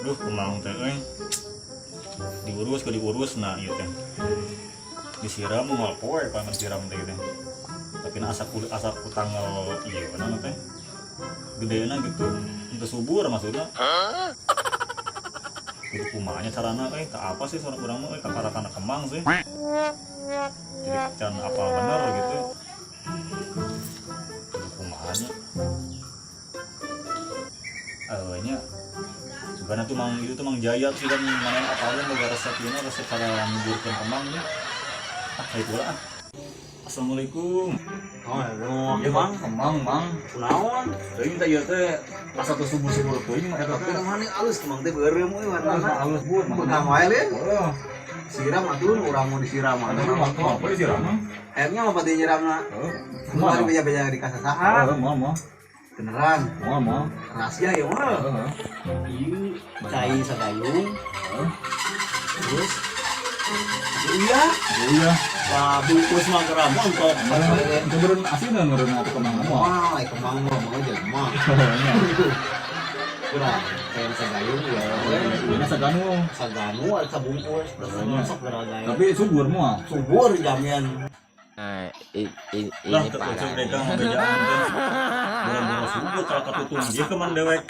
Duh kemang teh diurus nah ieu teh disiram moal poe paman siram teh teh tapi na asap tanggal ieu naon teh gedeuna gitu untuk subur maksudnya kudu kumanya carana tak apa sih seorang urang mah kakarakan kemang sih jadi can apa bener gitu kudu kumanya nya karena tuh mang itu tuh mang jaya sih kan mana apalnya negara resepnya resep cara menguburkan kemang nih kayak pula Assalamualaikum. Ya bang, kemang mang kunaon? teuing teh ieu teh pas atuh subuh-subuh teuing mah eta teh Mana alus kemang teh beureum we warna. halus buat Pertama wae le. Siram atuh urang mau disiram atuh. apa disiram mah Airnya mah pati nyiramna. Kumaha beja-beja di kasasaan. mau Beneran. mau Rahasia ya mah. Ieu cai sagayung. Terus iya, iya bungkus mah geura montok. itu beureun asin ngeureun atuh kemang mah Wah, kemang mah mau jelema. Geura kayak sagayung ya. ini saganu Saganu ada sabungkus, besok geura gaya. tapi subur mah Subur jamian. lah terus mereka ngebejaan teh bulan-bulan subur kalau ketutung dia kemang dewek